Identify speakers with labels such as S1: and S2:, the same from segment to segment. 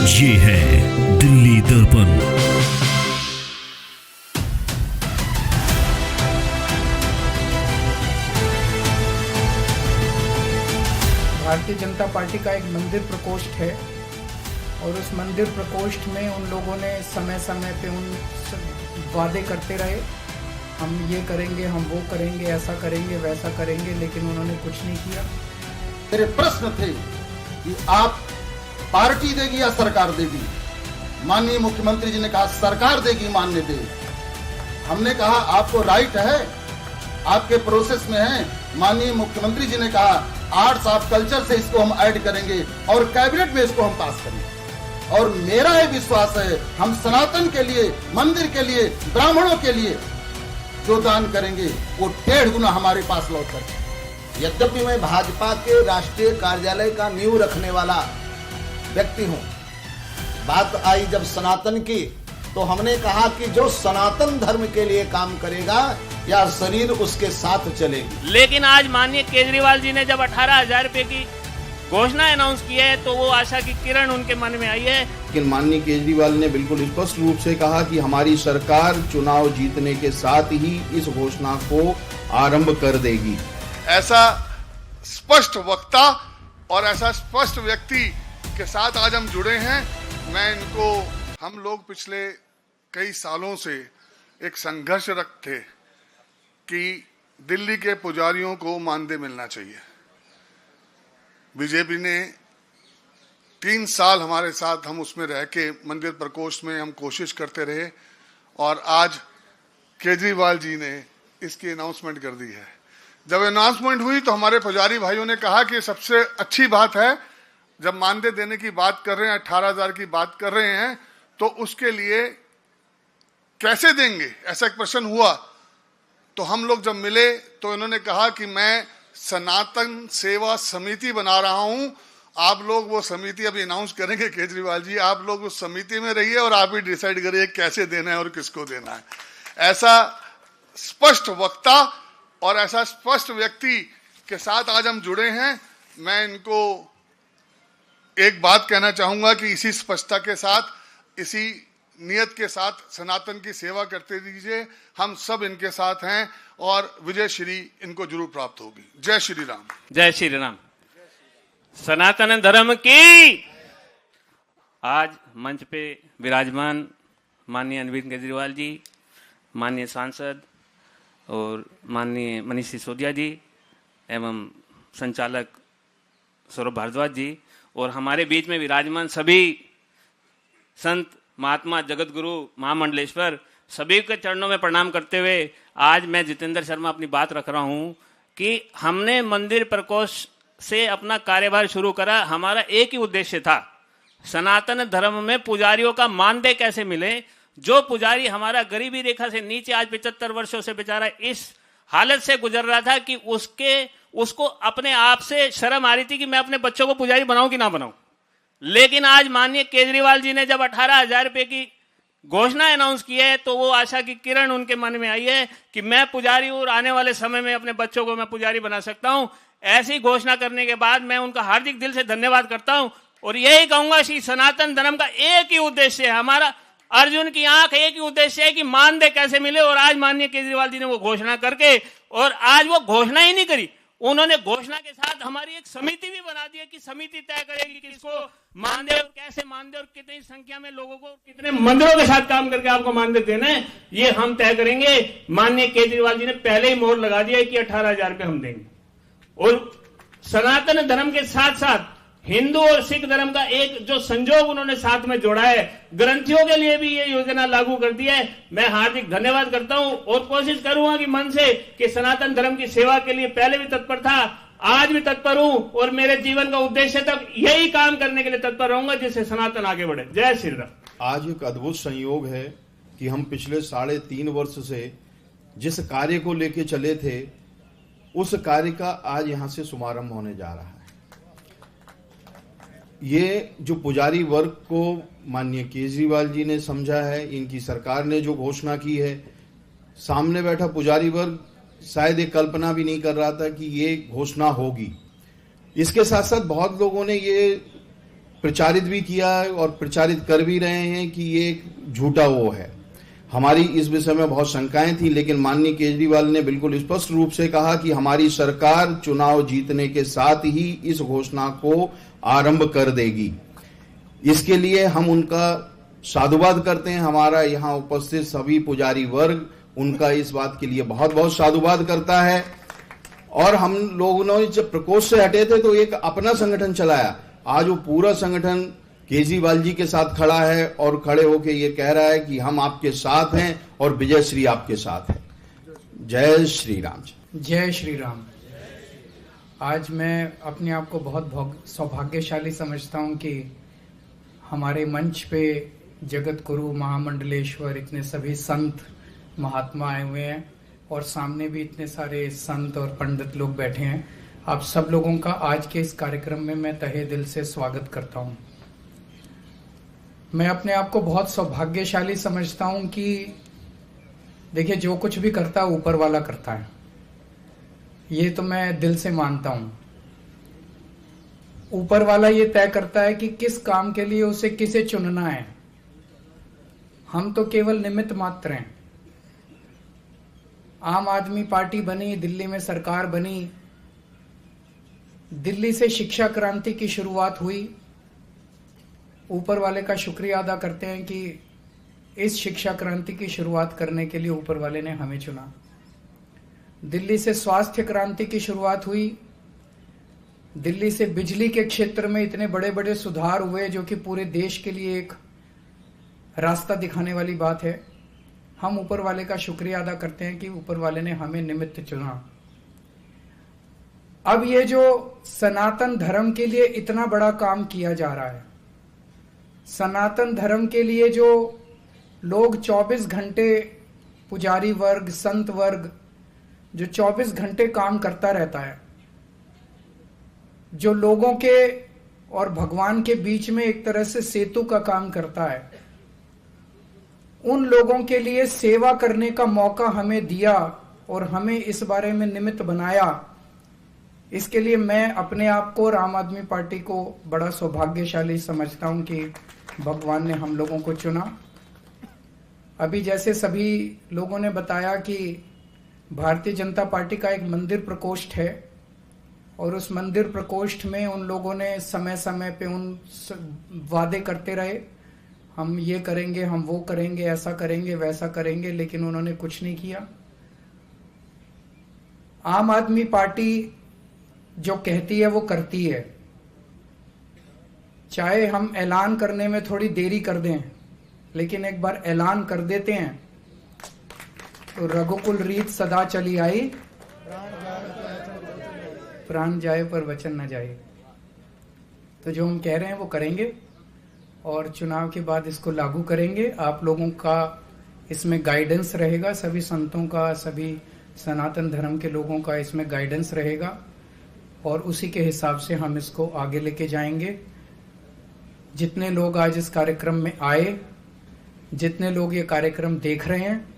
S1: ये है दिल्ली दर्पण।
S2: भारतीय जनता पार्टी का एक मंदिर प्रकोष्ठ है और उस मंदिर प्रकोष्ठ में उन लोगों ने समय समय पे उन वादे करते रहे, हम ये करेंगे, हम वो करेंगे, ऐसा करेंगे, वैसा करेंगे, लेकिन उन्होंने कुछ नहीं किया।
S3: मेरे प्रश्न थे कि आप पार्टी देगी या सरकार देगी। माननीय मुख्यमंत्री जी ने कहा सरकार देगी, मान्य दे। हमने कहा आपको राइट है, आपके प्रोसेस में है। माननीय मुख्यमंत्री जी ने कहा आर्ट्स ऑफ कल्चर से इसको हम ऐड करेंगे और कैबिनेट में इसको हम पास करेंगे। और मेरा ये विश्वास है हम सनातन के लिए, मंदिर के लिए, ब्राह्मणों के लिए जो दान करेंगे वो 1.5 गुना हमारे पास लौट कर।
S4: यद्यपि मैं भाजपा के राष्ट्रीय कार्यालय का नींव रखने वाला व्यक्ति हूं, बात आई जब सनातन की तो हमने कहा कि जो सनातन धर्म के लिए काम करेगा या शरीर उसके साथ चलेगी।
S5: लेकिन आज माननीय केजरीवाल जी ने जब 18,000 रुपए की घोषणा अनाउंस की है तो वो आशा की किरण उनके मन में आई है।
S6: लेकिन माननीय केजरीवाल ने बिल्कुल स्पष्ट रूप से कहा कि हमारी सरकार चुनाव जीतने के साथ ही इस घोषणा को आरंभ कर देगी।
S7: ऐसा स्पष्ट वक्ता और ऐसा स्पष्ट व्यक्ति के साथ आज हम जुड़े हैं। हम लोग पिछले कई सालों से एक संघर्ष रखते कि दिल्ली के पुजारियों को मानदेय मिलना चाहिए। बीजेपी ने 3 साल हमारे साथ, हम उसमें रह के मंदिर प्रकोष्ठ में हम कोशिश करते रहे और आज केजरीवाल जी ने इसकी अनाउंसमेंट कर दी है। जब अनाउंसमेंट हुई तो हमारे पुजारी भाइयों ने कहा कि सबसे अच्छी बात है, जब मानदेय देने की बात कर रहे हैं, 18,000 की बात कर रहे हैं, तो उसके लिए कैसे देंगे, ऐसा एक प्रश्न हुआ। तो हम लोग जब मिले तो इन्होंने कहा कि मैं सनातन सेवा समिति बना रहा हूं, आप लोग वो समिति अभी अनाउंस करेंगे केजरीवाल जी, आप लोग उस समिति में रहिए और आप ही डिसाइड करिए कैसे देना है और किसको देना है। ऐसा स्पष्ट वक्ता और ऐसा स्पष्ट व्यक्ति के साथ आज हम जुड़े हैं। मैं इनको एक बात कहना चाहूंगा कि इसी स्पष्टता के साथ, इसी नियत के साथ सनातन की सेवा करते दीजिए। हम सब इनके साथ हैं और विजय श्री इनको जरूर प्राप्त होगी। जय श्री राम।
S5: जय श्री राम। सनातन धर्म की। आज मंच पे विराजमान माननीय अरविंद केजरीवाल जी, माननीय सांसद और माननीय मनीष सिसोदिया जी एवं संचालक सौरभ भारद्वाज जी और हमारे बीच में विराजमान सभी संत, महात्मा, जगत गुरु, महामंडलेश्वर, सभी के चरणों में प्रणाम करते हुए आज मैं जितेंद्र शर्मा अपनी बात रख रहा हूं कि हमने मंदिर प्रकोष्ठ से अपना कार्यभार शुरू करा। हमारा एक ही उद्देश्य था, सनातन धर्म में पुजारियों का मानदेय कैसे मिले। जो पुजारी हमारा गरीबी रेखा से नीचे आज 75 वर्षों से बेचारा इस हालत से गुजर रहा था कि उसको अपने आप से शर्म आ रही थी कि मैं अपने बच्चों को पुजारी बनाऊं कि ना बनाऊं। लेकिन आज माननीय केजरीवाल जी ने जब 18,000 रुपए की घोषणा अनाउंस की है तो वो आशा की किरण उनके मन में आई है कि मैं पुजारी हूं और आने वाले समय में अपने बच्चों को मैं पुजारी बना सकता हूं। ऐसी घोषणा करने के बाद मैं उनका हार्दिक दिल से धन्यवाद करता हूं और यही कहूंगा कि सनातन धर्म का एक ही उद्देश्य है, हमारा अर्जुन की आंख एक ही उद्देश्य है कि मानदेय कैसे मिले। और आज माननीय केजरीवाल जी ने वो घोषणा करके, और आज वो घोषणा ही नहीं करी, उन्होंने घोषणा के साथ हमारी एक समिति भी बना दी है कि समिति तय करेगी कि इसको मानदेय और कैसे मानदेय और कितनी संख्या में लोगों को कितने मंदिरों के साथ काम करके आपको मानदेय देना है, ये हम तय करेंगे। माननीय केजरीवाल जी ने पहले ही मोहर लगा दिया है कि 18,000 रुपये हम देंगे। और सनातन धर्म के साथ साथ हिंदू और सिख धर्म का एक जो संजोग उन्होंने साथ में जोड़ा है, ग्रंथियों के लिए भी ये योजना लागू कर दी है। मैं हार्दिक धन्यवाद करता हूं और कोशिश करूंगा कि मन से कि सनातन धर्म की सेवा के लिए पहले भी तत्पर था, आज भी तत्पर हूं और मेरे जीवन का उद्देश्य तक यही काम करने के लिए तत्पर रहूंगा जिससे सनातन आगे बढ़े। जय श्री राम।
S6: आज एक अद्भुत संयोग है कि हम पिछले 3.5 वर्ष से जिस कार्य को लेके चले थे उस कार्य का आज यहां से शुभारंभ होने जा रहा है। ये जो पुजारी वर्ग को माननीय केजरीवाल जी ने समझा है, इनकी सरकार ने जो घोषणा की है, सामने बैठा पुजारी वर्ग शायद ये कल्पना भी नहीं कर रहा था कि ये घोषणा होगी। इसके साथ साथ बहुत लोगों ने ये प्रचारित भी किया है और प्रचारित कर भी रहे हैं कि ये एक झूठा वो है। हमारी इस विषय में बहुत शंकाएं थी, लेकिन माननीय केजरीवाल ने बिल्कुल स्पष्ट रूप से कहा कि हमारी सरकार चुनाव जीतने के साथ ही इस घोषणा को आरंभ कर देगी। इसके लिए हम उनका साधुवाद करते हैं। हमारा यहाँ उपस्थित सभी पुजारी वर्ग उनका इस बात के लिए बहुत बहुत साधुवाद करता है। और हम लोगों ने जब प्रकोष्ठ से हटे थे तो एक अपना संगठन चलाया। आज वो पूरा संगठन केजरीवाल जी के साथ खड़ा है और खड़े होकर ये कह रहा है कि हम आपके साथ हैं और विजय श्री आपके साथ है। जय श्री राम।
S2: जय श्री राम। आज मैं अपने आप को बहुत सौभाग्यशाली समझता हूं कि हमारे मंच पे जगत गुरु महामंडलेश्वर इतने सभी संत महात्मा आए हुए हैं और सामने भी इतने सारे संत और पंडित लोग बैठे हैं। आप सब लोगों का आज के इस कार्यक्रम में मैं तहे दिल से स्वागत करता हूं। मैं अपने आप को बहुत सौभाग्यशाली समझता हूं कि देखिए, जो कुछ भी करता है ऊपर वाला करता है, ये तो मैं दिल से मानता हूं। ऊपर वाला ये तय करता है कि किस काम के लिए उसे किसे चुनना है। हम तो केवल निमित्त मात्र हैं। आम आदमी पार्टी बनी, दिल्ली में सरकार बनी, दिल्ली से शिक्षा क्रांति की शुरुआत हुई। ऊपर वाले का शुक्रिया अदा करते हैं कि इस शिक्षा क्रांति की शुरुआत करने के लिए ऊपर वाले ने हमें चुना। दिल्ली से स्वास्थ्य क्रांति की शुरुआत हुई। दिल्ली से बिजली के क्षेत्र में इतने बड़े बड़े सुधार हुए जो कि पूरे देश के लिए एक रास्ता दिखाने वाली बात है। हम ऊपर वाले का शुक्रिया अदा करते हैं कि ऊपर वाले ने हमें निमित्त चुना। अब ये जो सनातन धर्म के लिए इतना बड़ा काम किया जा रहा है, सनातन धर्म के लिए जो लोग 24 घंटे, पुजारी वर्ग, संत वर्ग जो 24 घंटे काम करता रहता है, जो लोगों के और भगवान के बीच में एक तरह से सेतु का काम करता है, उन लोगों के लिए सेवा करने का मौका हमें दिया और हमें इस बारे में निमित्त बनाया। इसके लिए मैं अपने आप को और आम आदमी पार्टी को बड़ा सौभाग्यशाली समझता हूं कि भगवान ने हम लोगों को चुना। अभी जैसे सभी लोगों ने बताया कि भारतीय जनता पार्टी का एक मंदिर प्रकोष्ठ है और उस मंदिर प्रकोष्ठ में उन लोगों ने समय समय पे उन वादे करते रहे, हम ये करेंगे, हम वो करेंगे, ऐसा करेंगे, वैसा करेंगे, लेकिन उन्होंने कुछ नहीं किया। आम आदमी पार्टी जो कहती है वो करती है। चाहे हम ऐलान करने में थोड़ी देरी कर दें, लेकिन एक बार ऐलान कर देते हैं तो रघुकुल रीत सदा चली आई, प्राण जाए पर वचन न जाए। तो जो हम कह रहे हैं वो करेंगे और चुनाव के बाद इसको लागू करेंगे। आप लोगों का इसमें गाइडेंस रहेगा, सभी संतों का, सभी सनातन धर्म के लोगों का इसमें गाइडेंस रहेगा और उसी के हिसाब से हम इसको आगे लेके जाएंगे। जितने लोग आज इस कार्यक्रम में आए, जितने लोग ये कार्यक्रम देख रहे हैं,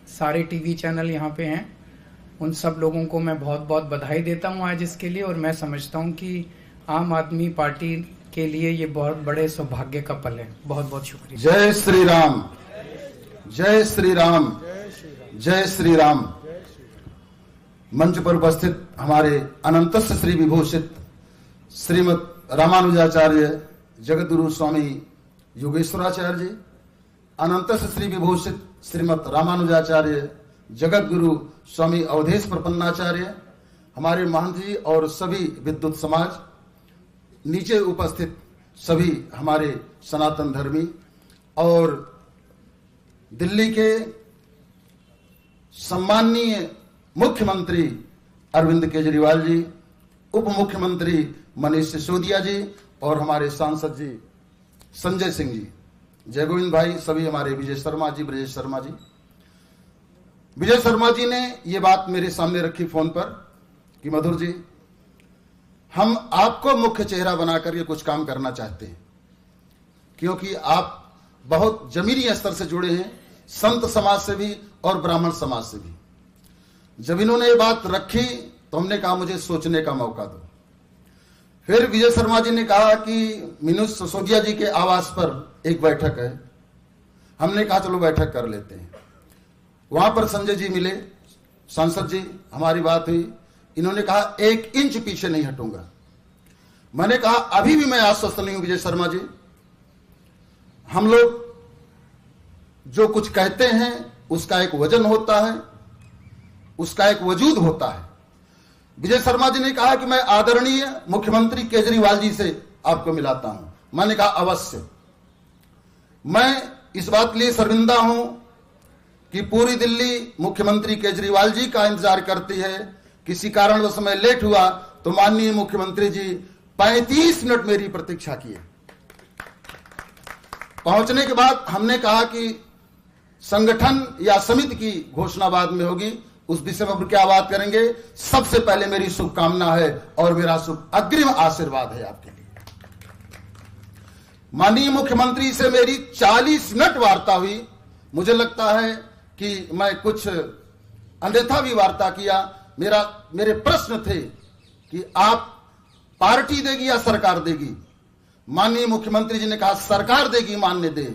S2: सारे टीवी चैनल यहाँ पे हैं, उन सब लोगों को मैं बहुत बहुत बधाई देता हूँ आज इसके लिए। और मैं समझता हूँ कि आम आदमी पार्टी के लिए ये बहुत बड़े सौभाग्य का पल है। बहुत बहुत शुक्रिया।
S3: जय श्री राम, जय श्री राम, जय श्री राम। मंच पर उपस्थित हमारे अनंतस्य श्री विभूषित श्रीमद रामानुजाचार्य जगतगुरु स्वामी योगेश्वराचार्य जी, अनंतस्य श्री विभूषित श्रीमद रामानुजाचार्य जगतगुरु स्वामी अवधेश प्रपन्नाचार्य, हमारे महंत जी और सभी विद्युत समाज, नीचे उपस्थित सभी हमारे सनातन धर्मी और दिल्ली के सम्माननीय मुख्यमंत्री अरविंद केजरीवाल जी, उप मुख्यमंत्री मनीष सिसोदिया जी और हमारे सांसद जी संजय सिंह जी, जय गोविंद भाई, सभी हमारे विजय शर्मा जी, ब्रजेश शर्मा जी। विजय शर्मा जी ने ये बात मेरे सामने रखी फोन पर कि मधुर जी, हम आपको मुख्य चेहरा बनाकर ये कुछ काम करना चाहते हैं, क्योंकि आप बहुत जमीनी स्तर से जुड़े हैं, संत समाज से भी और ब्राह्मण समाज से भी। जब इन्होंने ये बात रखी तो हमने कहा मुझे सोचने का मौका दो। फिर विजय शर्मा जी ने कहा कि मनोज सिसोदिया जी के आवास पर एक बैठक है। हमने कहा चलो बैठक कर लेते हैं। वहां पर संजय जी मिले, सांसद जी, हमारी बात हुई। इन्होंने कहा 1 इंच पीछे नहीं हटूंगा। मैंने कहा अभी भी मैं आश्वस्त नहीं हूं विजय शर्मा जी, हम लोग जो कुछ कहते हैं उसका एक वजन होता है, उसका एक वजूद होता है। विजय शर्मा जी ने कहा कि मैं आदरणीय मुख्यमंत्री केजरीवाल जी से आपको मिलाता हूं। मैंने कहा अवश्य। मैं इस बात के लिए शर्मिंदा हूं कि पूरी दिल्ली मुख्यमंत्री केजरीवाल जी का इंतजार करती है। किसी कारणवश मैं लेट हुआ तो माननीय मुख्यमंत्री जी 35 मिनट मेरी प्रतीक्षा किए। पहुंचने के बाद हमने कहा कि संगठन या समिति की घोषणा बाद में होगी, उस विषय पर क्या बात करेंगे। सबसे पहले मेरी शुभकामना है और मेरा शुभ अग्रिम आशीर्वाद है आपके लिए। माननीय मुख्यमंत्री से मेरी 40 मिनट वार्ता हुई। मुझे लगता है कि मैं कुछ अन्यथा भी वार्ता किया। मेरे प्रश्न थे कि आप पार्टी देगी या सरकार देगी। माननीय मुख्यमंत्री जी ने कहा सरकार देगी, मान्य दे।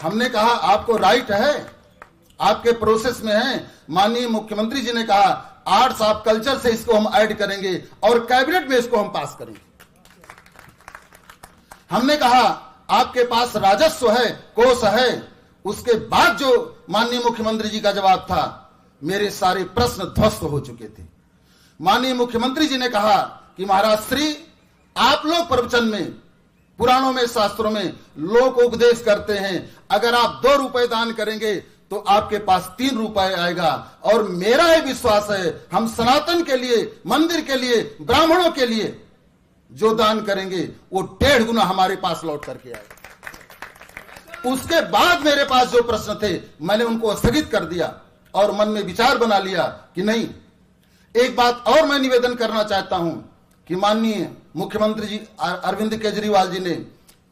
S3: हमने कहा आपको राइट है, आपके प्रोसेस में है। माननीय मुख्यमंत्री जी ने कहा आर्ट्स ऑफ कल्चर से इसको हम ऐड करेंगे और कैबिनेट में इसको हम पास करेंगे। हमने कहा आपके पास राजस्व है, कोष है। उसके बाद जो माननीय मुख्यमंत्री जी का जवाब था, मेरे सारे प्रश्न ध्वस्त हो चुके थे। माननीय मुख्यमंत्री जी ने कहा कि महाराज श्री, आप लोग प्रवचन में, पुराणों में, शास्त्रों में लोक उपदेश करते हैं, अगर आप 2 रुपए दान करेंगे तो आपके पास 3 रुपए आएगा। और मेरा यह विश्वास है हम सनातन के लिए, मंदिर के लिए, ब्राह्मणों के लिए जो दान करेंगे वो 1.5 गुना हमारे पास लौट करके आएगा। उसके बाद मेरे पास जो प्रश्न थे मैंने उनको स्थगित कर दिया और मन में विचार बना लिया कि नहीं। एक बात और मैं निवेदन करना चाहता हूं कि माननीय मुख्यमंत्री जी अरविंद केजरीवाल जी ने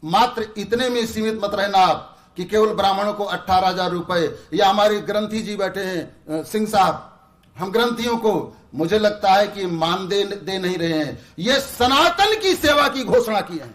S3: मात्र इतने में सीमित मत रहना आप कि केवल ब्राह्मणों को 18,000 रुपए, या हमारे ग्रंथी जी बैठे हैं सिंह साहब, हम ग्रंथियों को मुझे लगता है कि मान दे नहीं रहे हैं। ये सनातन की सेवा की घोषणा की है।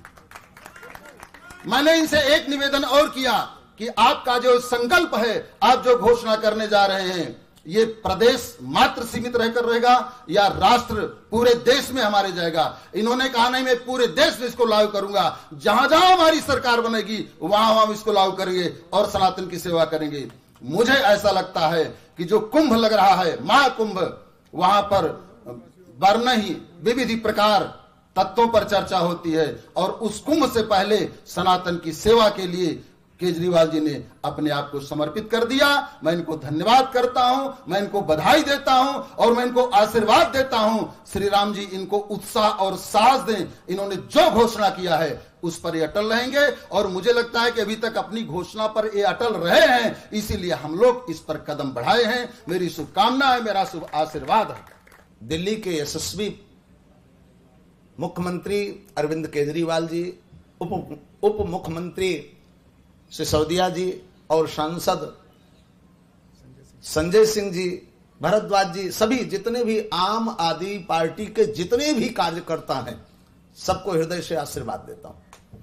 S3: मैंने इनसे एक निवेदन और किया कि आपका जो संकल्प है, आप जो घोषणा करने जा रहे हैं, ये प्रदेश मात्र सीमित रहकर रहेगा या राष्ट्र पूरे देश में हमारे जाएगा। इन्होंने कहा नहीं, मैं पूरे देश में इसको लागू करूंगा। जहां जहां हमारी सरकार बनेगी वहां हम इसको लागू करेंगे और सनातन की सेवा करेंगे। मुझे ऐसा लगता है कि जो कुंभ लग रहा है, महाकुंभ, वहां पर वर्ण ही विविध प्रकार तत्वों पर चर्चा होती है और उस कुंभ से पहले सनातन की सेवा के लिए केजरीवाल जी ने अपने आप को समर्पित कर दिया। मैं इनको धन्यवाद करता हूं, मैं इनको बधाई देता हूं और मैं इनको आशीर्वाद देता हूं। श्री राम जी इनको उत्साह और साहस दें। इन्होंने जो घोषणा किया है उस पर ये अटल रहेंगे और मुझे लगता है कि अभी तक अपनी घोषणा पर ये अटल रहे हैं, इसीलिए हम लोग इस पर कदम बढ़ाए हैं। मेरी शुभकामना है, मेरा शुभ आशीर्वाद है।
S4: दिल्ली के यशस्वी मुख्यमंत्री अरविंद केजरीवाल जी, उप मुख्यमंत्री सिसोदिया जी और सांसद संजय सिंह जी, भारद्वाज जी, सभी जितने भी आम आदमी पार्टी के जितने भी कार्यकर्ता हैं, सबको हृदय से आशीर्वाद देता हूं।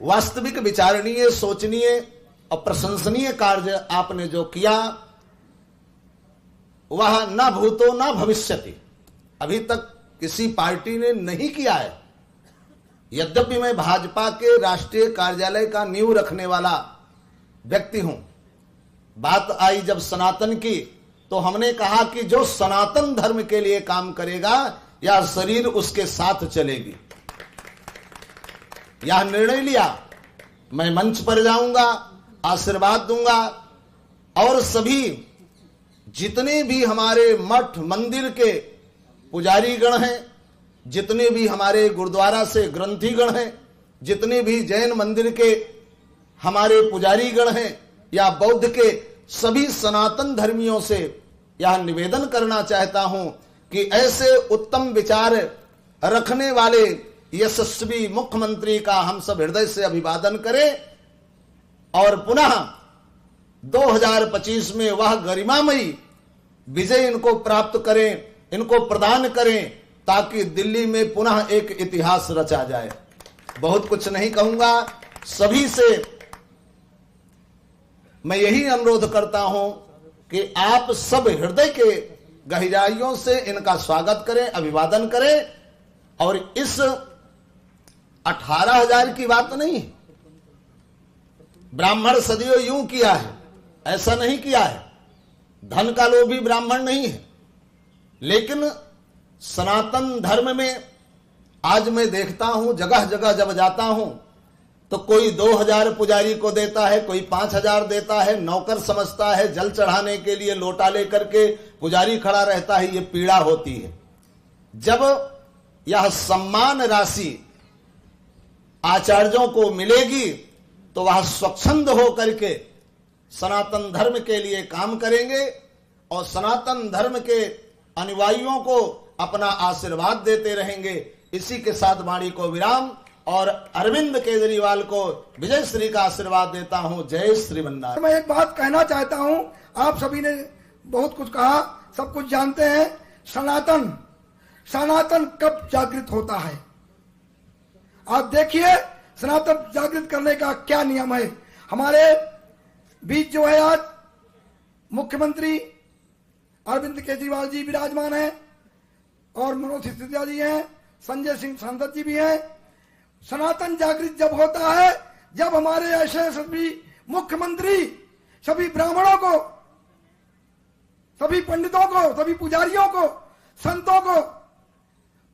S4: वास्तविक विचारणीय, सोचनीय और प्रशंसनीय कार्य आपने जो किया वह न भूतो न भविष्यति, अभी तक किसी पार्टी ने नहीं किया है। यद्यपि मैं भाजपा के राष्ट्रीय कार्यालय का नींव रखने वाला व्यक्ति हूं, बात आई जब सनातन की तो हमने कहा कि जो सनातन धर्म के लिए काम करेगा या शरीर उसके साथ चलेगी। यह निर्णय लिया, मैं मंच पर जाऊंगा, आशीर्वाद दूंगा और सभी जितने भी हमारे मठ मंदिर के पुजारी गण हैं, जितने भी हमारे गुरुद्वारा से ग्रंथी गण हैं, जितने भी जैन मंदिर के हमारे पुजारी गण हैं या बौद्ध के सभी सनातन धर्मियों से यह निवेदन करना चाहता हूं कि ऐसे उत्तम विचार रखने वाले यशस्वी मुख्यमंत्री का हम सब हृदय से अभिवादन करें और पुनः 2025 में वह गरिमामयी विजय इनको प्राप्त करें, इनको प्रदान करें ताकि दिल्ली में पुनः एक इतिहास रचा जाए। बहुत कुछ नहीं कहूंगा, सभी से मैं यही अनुरोध करता हूं कि आप सब हृदय के गहराइयों से इनका स्वागत करें, अभिवादन करें। और इस 18,000 की बात नहीं, ब्राह्मण सदियों यूं किया है, ऐसा नहीं किया है। धन का लोभी ब्राह्मण नहीं है, लेकिन सनातन धर्म में आज मैं देखता हूं, जगह जगह जब जाता हूं तो कोई 2,000 पुजारी को देता है, कोई 5,000 देता है, नौकर समझता है, जल चढ़ाने के लिए लोटा लेकर के पुजारी खड़ा रहता है। ये पीड़ा होती है। जब यह सम्मान राशि आचार्यों को मिलेगी तो वह स्वच्छंद होकर के सनातन धर्म के लिए काम करेंगे और सनातन धर्म के अनुयायियों को अपना आशीर्वाद देते रहेंगे। इसी के साथ वाणी को विराम और अरविंद केजरीवाल को विजय श्री का आशीर्वाद देता हूं। जय श्रीमन्नारायण।
S2: मैं एक बात कहना चाहता हूं, आप सभी ने बहुत कुछ कहा, सब कुछ जानते हैं। सनातन कब जागृत होता है? आप देखिए सनातन जागृत करने का क्या नियम है। हमारे बीच जो है आज मुख्यमंत्री अरविंद केजरीवाल जी विराजमान हैं और मनोज सिसोदिया जी हैं, संजय सिंह सांसद जी भी हैं। सनातन जागृत जब होता है जब हमारे ऐसे सभी मुख्यमंत्री सभी ब्राह्मणों को, सभी पंडितों को, सभी पुजारियों को, संतों को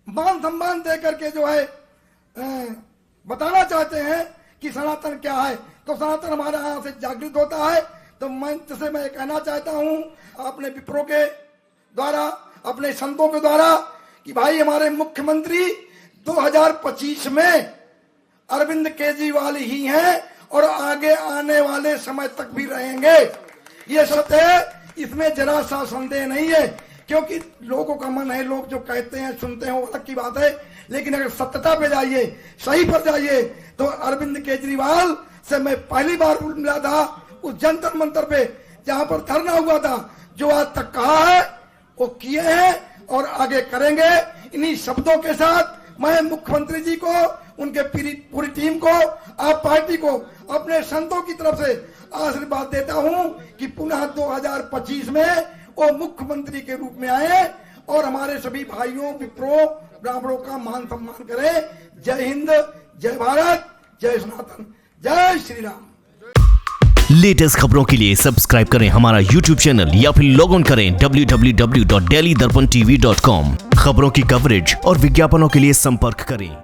S2: मान सम्मान दे करके जो है बताना चाहते हैं कि सनातन क्या है, तो सनातन हमारे यहां से जागृत होता है। तो मंच से मैं कहना चाहता हूं अपने विप्रो के द्वारा, अपने संतों के द्वारा कि भाई हमारे मुख्यमंत्री 2025 में अरविंद केजरीवाल ही हैं और आगे आने वाले समय तक भी रहेंगे। ये सत्य है, इसमें जरा सा संदेह नहीं है। क्योंकि लोगों का मन है, लोग जो कहते हैं सुनते हैं वो अलग की बात है, लेकिन अगर सत्यता पे जाइए, सही पर जाइए, तो अरविंद केजरीवाल से मैं पहली बार मिला था उस जंतर मंतर पे जहां पर धरना हुआ था। जो आज तक कहा है वो किए हैं और आगे करेंगे। इन्हीं शब्दों के साथ मैं मुख्यमंत्री जी को, उनके पूरी टीम को, आप पार्टी को, अपने संतों की तरफ से आशीर्वाद देता हूं कि पुनः 2025 में वो मुख्यमंत्री के रूप में आए और हमारे सभी भाइयों, विप्रो, ब्राह्मणों का मान सम्मान करें। जय हिंद, जय भारत, जय सनातन, जय श्री राम।
S1: लेटेस्ट खबरों के लिए सब्सक्राइब करें हमारा YouTube चैनल या फिर लॉग इन करें www.delhidarpantv.com। खबरों की कवरेज और विज्ञापनों के लिए संपर्क करें